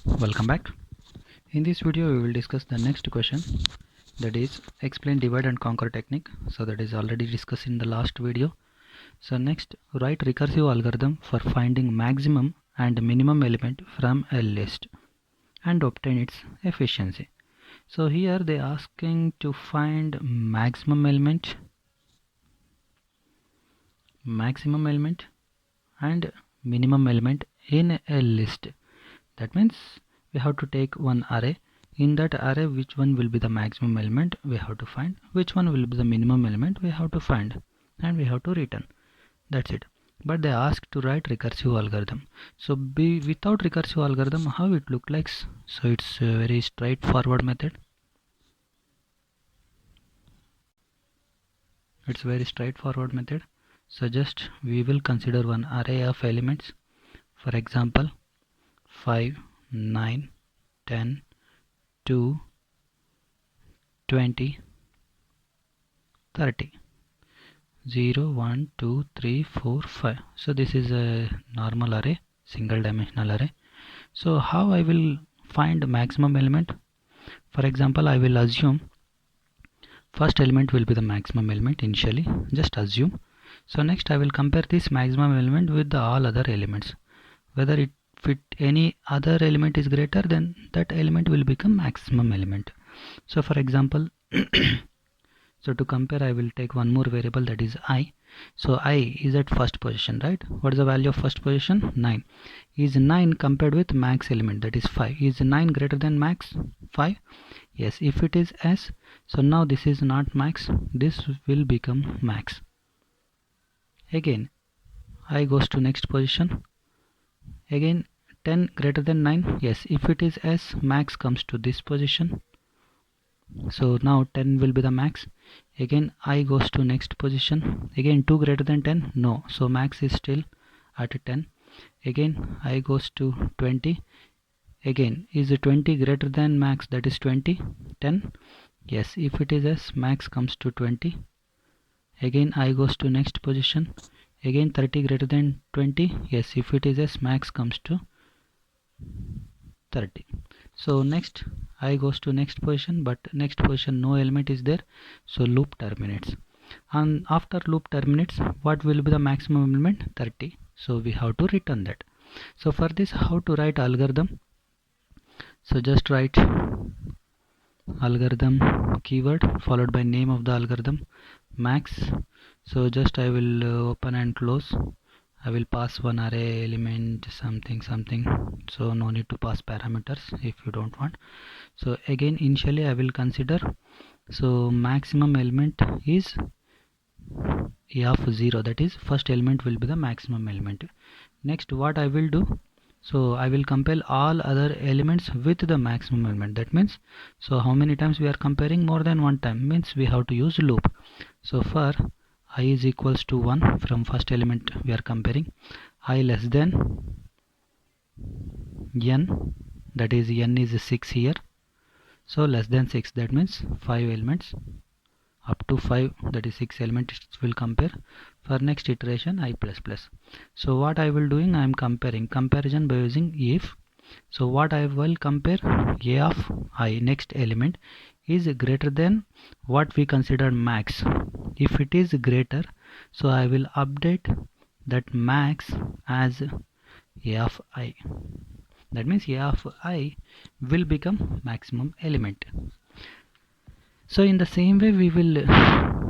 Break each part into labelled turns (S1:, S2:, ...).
S1: Welcome back. In this video we will discuss the next question, that is explain divide and conquer technique. So that is already discussed in the last video. So next, write recursive algorithm for finding maximum and minimum element from a list and obtain its efficiency. So here they are asking to find maximum element and minimum element in a list. That means we have to take one array. In that array, which one will be the maximum element we have to find, which one will be the minimum element we have to find, and we have to return. That's it. But they ask to write recursive algorithm. So without recursive algorithm, how it look like? So it's a very straightforward method. It's very straightforward method. So just we will consider one array of elements. For example, 5, 9, 10, 2, 20, 30. 0, 1, 2, 3, 4, 5. So this is a normal array, single dimensional array. So how I will find maximum element? For example, I will assume first element will be the maximum element initially. Just assume. So next I will compare this maximum element with the all other elements. Whether it fit any other element is greater, then that element will become maximum element. So for example, so to compare, I will take one more variable, that is I. So I is at first position, right? What is the value of first position? 9. Is 9 compared with max element, that is 5. Is 9 greater than max 5? Yes. If it is S, so now this is not max, this will become max. Again, I goes to next position. Again, 10 greater than 9? Yes. If it is S, max comes to this position. So now 10 will be the max. Again I goes to next position. Again 2 greater than 10? No. So max is still at 10. Again I goes to 20. Again, is 20 greater than max, that is 20? 10? Yes. If it is S, max comes to 20. Again I goes to next position. Again 30 greater than 20? Yes. If it is S, max comes to 30. So next I goes to next position, but next position no element is there, so loop terminates. And after loop terminates, what will be the maximum element? 30. So we have to return that. So for this, how to write algorithm? So just write algorithm keyword followed by name of the algorithm, max. So just I will open and close. I will pass one array element something, so no need to pass parameters if you don't want. So again initially I will consider, so maximum element is a of 0, that is first element will be the maximum element. Next what I will do, so I will compare all other elements with the maximum element. That means, so how many times we are comparing? More than one time, means we have to use loop. So for I is equals to 1, from first element we are comparing, I less than n, that is n is 6 here, so less than 6, that means 5 elements, up to 5, that is 6 elements will compare. For next iteration I plus plus. So what I will doing, I am comparing, comparison by using if. So what I will compare, a of I, next element, is greater than what we consider max. If it is greater, so I will update that max as a of I. That means a of I will become maximum element. So in the same way we will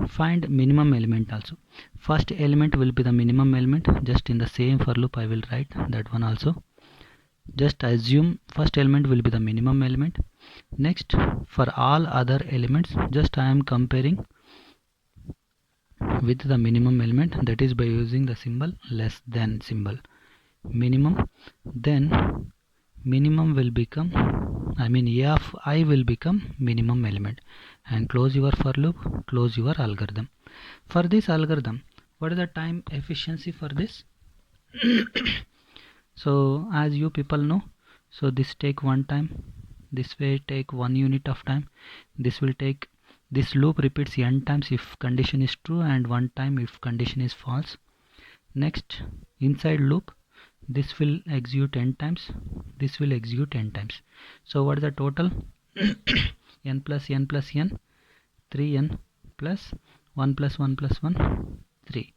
S1: find minimum element also. First element will be the minimum element. Just in the same for loop I will write that one also. Just assume first element will be the minimum element. Next, for all other elements, just I am comparing with the minimum element, that is by using the symbol less than symbol. Minimum, then minimum will become, I mean a of I will become minimum element, and close your for loop, close your algorithm. For this algorithm, what is the time efficiency for this? So as you people know, so this take one time, this way take 1 unit of time, this will take, this loop repeats n times if condition is true and 1 time if condition is false. Next, inside loop, this will execute 10 times, this will execute 10 times. So what is the total? n plus n plus n, 3n plus 1 plus 1 plus 1, 3.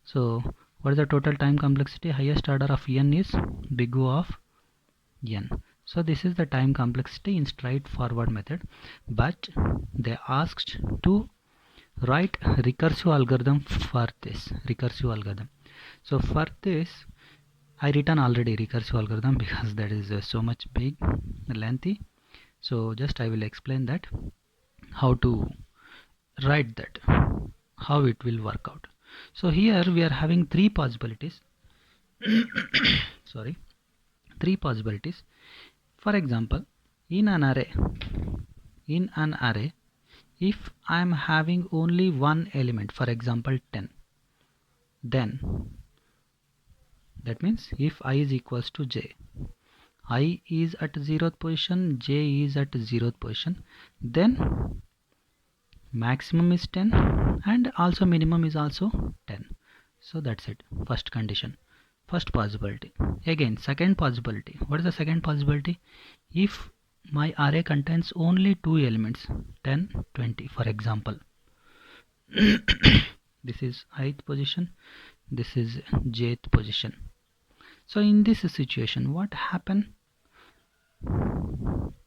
S1: So what is the total time complexity? Highest order of n is big O of n. So this is the time complexity in straightforward method, but they asked to write recursive algorithm for this recursive algorithm. So for this I written already recursive algorithm because that is so much big lengthy. So just I will explain that how to write that, how it will work out. So here we are having three possibilities. Sorry, three possibilities. For example, in an array, if I am having only one element, for example 10, then that means if I is equals to j, I is at 0th position, j is at 0th position, then maximum is 10 and also minimum is also 10. So that's it, first condition, first possibility. Again, second possibility. What is the second possibility? If my array contains only two elements, 10, 20, for example, this is ith position, this is jth position. So in this situation, what happen?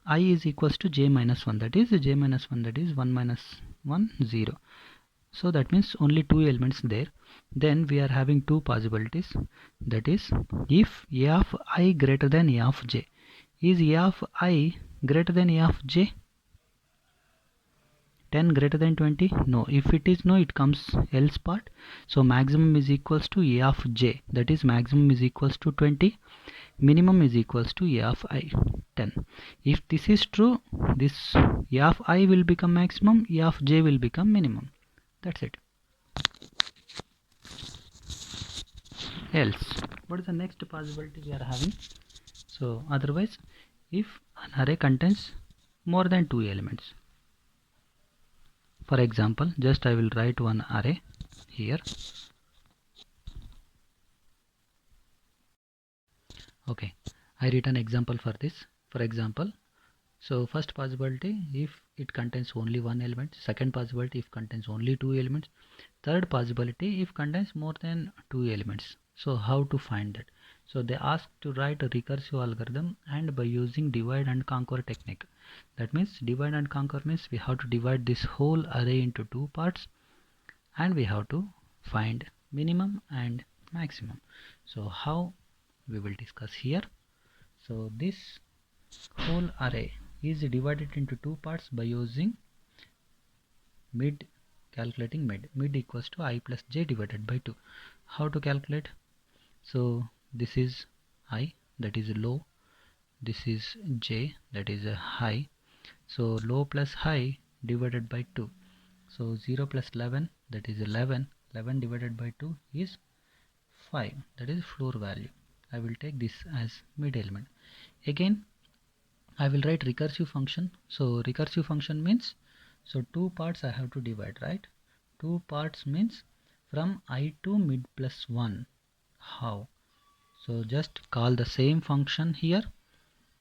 S1: I is equals to j minus 1, that is j minus 1, that is 1 minus 1, 0. So that means only two elements there. Then we are having two possibilities, that is if a of I greater than a of j. Is a of I greater than a of j? 10 greater than 20? No. If it is no, it comes else part. So maximum is equals to a of j, that is maximum is equals to 20, minimum is equals to a of I, 10. If this is true, this a of I will become maximum, a of j will become minimum. That's it. Else, what is the next possibility we are having? So otherwise, if an array contains more than two elements, for example, just I will write one array here. Okay, I write an example for this. For example, so first possibility if it contains only one element, second possibility if contains only two elements, third possibility if contains more than two elements. So how to find that? So they ask to write a recursive algorithm and by using divide and conquer technique. That means divide and conquer means we have to divide this whole array into two parts and we have to find minimum and maximum. So how we will discuss here. So this whole array is divided into two parts by using mid, calculating mid equals to I plus j divided by 2. How to calculate? So this is I, that is low, this is j, that is a high. So low plus high divided by 2. So 0 plus 11, that is 11. 11 divided by 2 is 5, that is floor value. I will take this as mid element. Again I will write recursive function. So recursive function means, so two parts I have to divide, right? Two parts means from I to mid plus 1. How? So just call the same function here.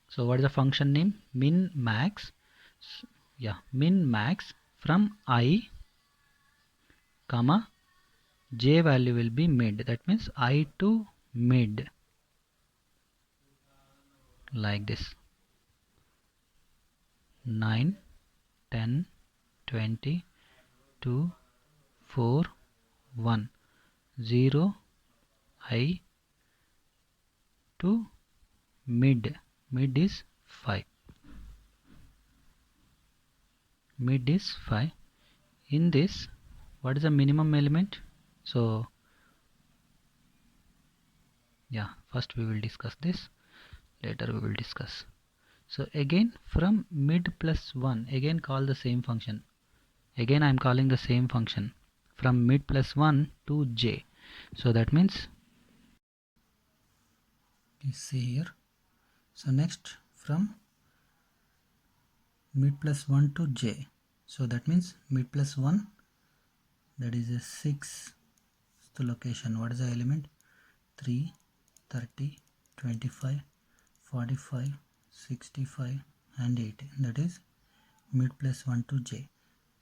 S1: So what is the function name? Min max. Yeah, min max from I comma j value will be mid. That means I to mid, like this. 9, 10, 20, 2, 4, 1, 0, I to mid. Mid is 5. Mid is 5. In this, what is the minimum element? So yeah, first we will discuss this, later we will discuss. So again from mid plus 1, again call the same function. Again I am calling the same function from mid plus 1 to j. So that means, you see here, so next from mid plus 1 to j. So that means mid plus 1, that is a 6th location. What is the element? 3, 30, 25, 45, 65 and 80. That is mid plus 1 to j.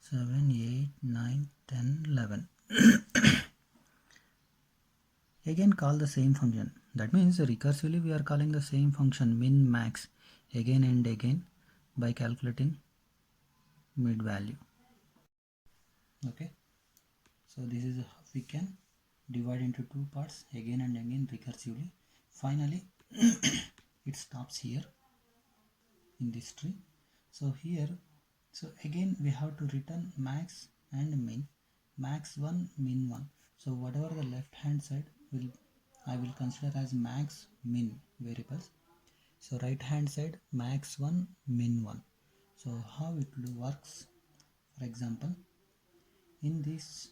S1: 7, 8, 9, 10, 11. Again call the same function. That means recursively we are calling the same function min max again and again by calculating mid value. Okay, so this is how we can divide into two parts again and again recursively. Finally it stops here in this tree. So here, so again we have to return max and min, max 1 min 1. So whatever the left hand side will, I will consider as max min variables. So right hand side max 1 min 1. So how it works, for example, in this,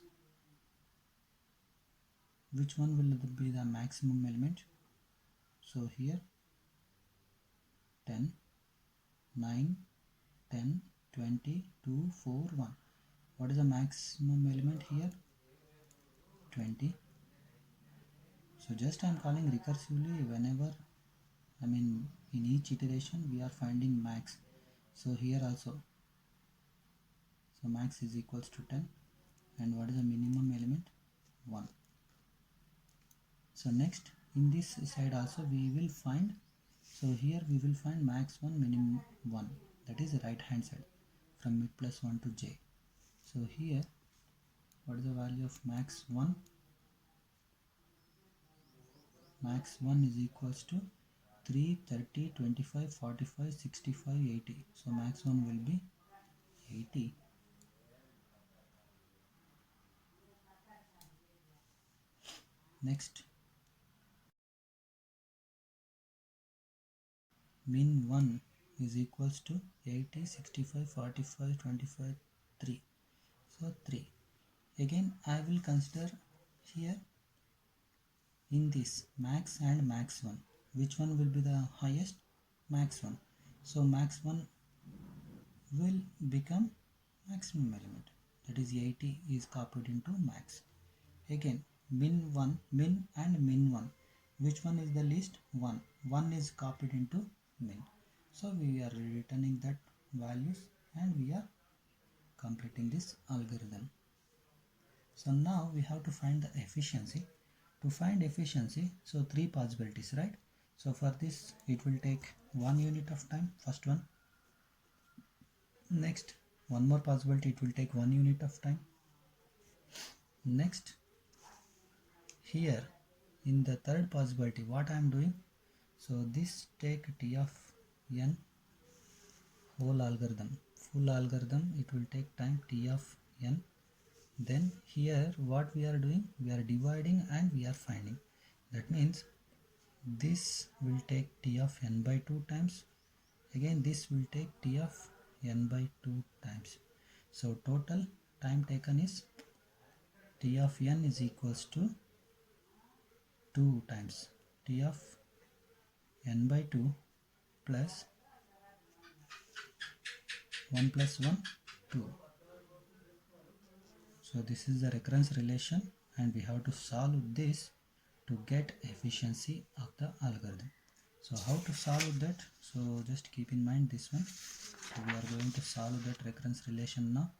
S1: which one will be the maximum element? So here 10, 9, 10, 20, 2, 4, 1. What is the maximum element here? 20. So just I am calling recursively whenever, I mean in each iteration we are finding max. So here also, so max is equals to 10, and what is the minimum element? 1. So next in this side also we will find, so here we will find max 1 minimum 1, that is the right hand side from mid plus 1 to j. So here what is the value of max 1? Max 1 is equals to 3, 30, 25, 45, 65, 80. So max 1 will be 80. Next, min 1 is equals to 80, 65, 45, 25, 3. So 3. Again I will consider here in this max and max 1. Which one will be the highest? Max 1. So max 1 will become maximum element, that is 80 is copied into max. Again min 1, min and min 1, which one is the least? 1. 1 is copied into min. So we are returning that values and we are completing this algorithm. So now we have to find the efficiency. To find efficiency, so three possibilities, right? So for this it will take 1 unit of time, first one. Next, one more possibility, it will take 1 unit of time. Next, here in the third possibility, what I am doing, so this take t of n whole algorithm, full algorithm, it will take time t of n. Then here what we are doing, we are dividing and we are finding. That means this will take t of n by 2 times. Again this will take t of n by 2 times. So total time taken is t of n is equals to 2 times t of n by 2 plus 1 plus 1, 2. So this is the recurrence relation and we have to solve this to get efficiency of the algorithm. So how to solve that? So just keep in mind this one. So we are going to solve that recurrence relation now.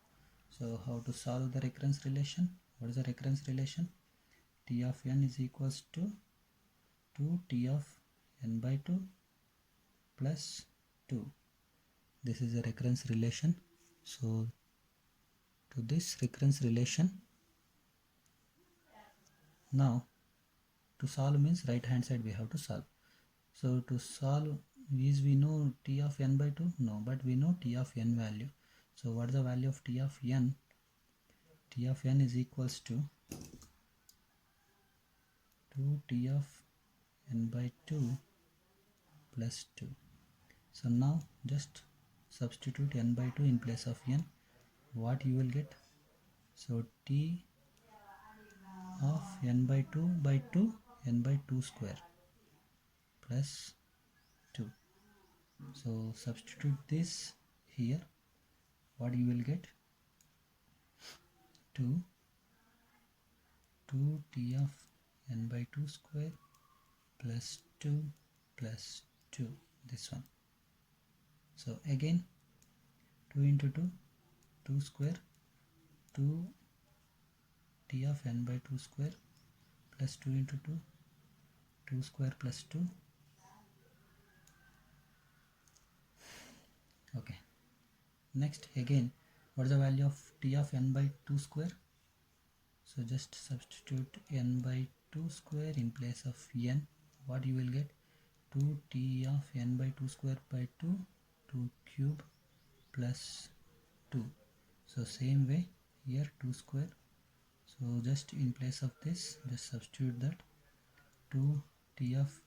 S1: So how to solve the recurrence relation? What is the recurrence relation? T of n is equals to 2 t of n by 2 plus 2. This is the recurrence relation. So to this recurrence relation, now to solve means right hand side we have to solve. So to solve, is we know t of n by 2? No, but we know t of n value. So what is the value of t of n? T of n is equals to 2t of n by 2 plus 2. So now just substitute n by 2 in place of n. What you will get? So t of n by 2 by 2, n by 2 square plus 2. So substitute this here. What you will get? 2 t of n by 2 square plus 2 plus 2, this one. So again 2 into 2, 2 square, 2 t of n by 2 square plus 2 into 2, 2 square plus 2. Okay. Next again, what is the value of t of n by 2 square? So just substitute n by 2 square in place of n. What you will get? 2t of n by 2 square by 2, 2 cube plus 2. So same way here 2 square. So just in place of this, just substitute that 2t of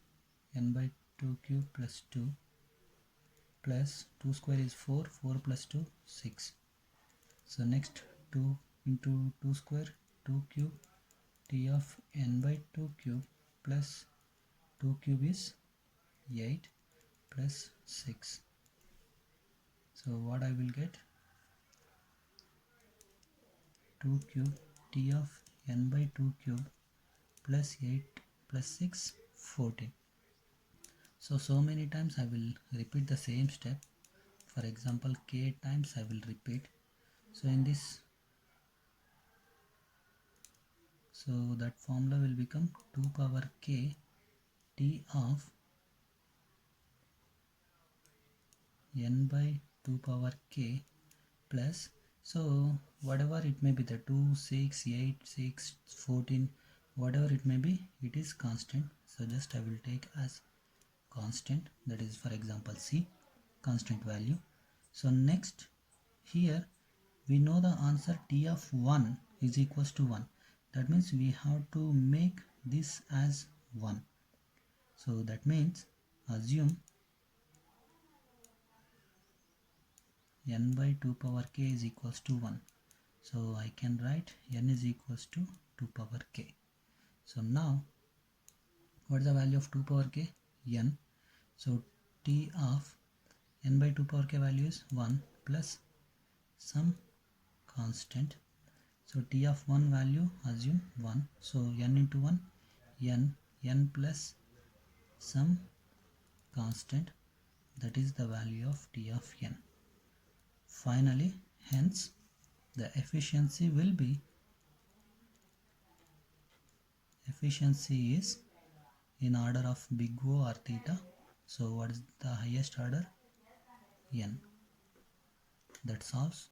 S1: n by 2 cube plus 2 plus 2 square is 4, 4 plus 2, 6. So next 2 into 2 square, 2 cube, t of n by 2 cube plus 2 cube is 8 plus 6. So what I will get? 2 cube t of n by 2 cube plus 8 plus 6, 14. So many times I will repeat the same step. For example, k times I will repeat. So in this, so that formula will become 2 power k t of n by 2 power k plus, so whatever it may be, the 2, 6, 8, 6, 14, whatever it may be, it is constant. So just I will take as constant, that is for example c, constant value. So next here we know the answer t of 1 is equals to 1. That means we have to make this as 1. So that means assume n by 2 power k is equals to 1. So I can write n is equals to 2 power k. So now what is the value of 2 power k? N. So t of n by 2 power k value is 1 plus some constant. So t of 1 value assume 1. So n into 1, n plus some constant, that is the value of t of n. Finally, hence the efficiency will be, efficiency is in order of big O or theta. So what is the highest order? N. That solves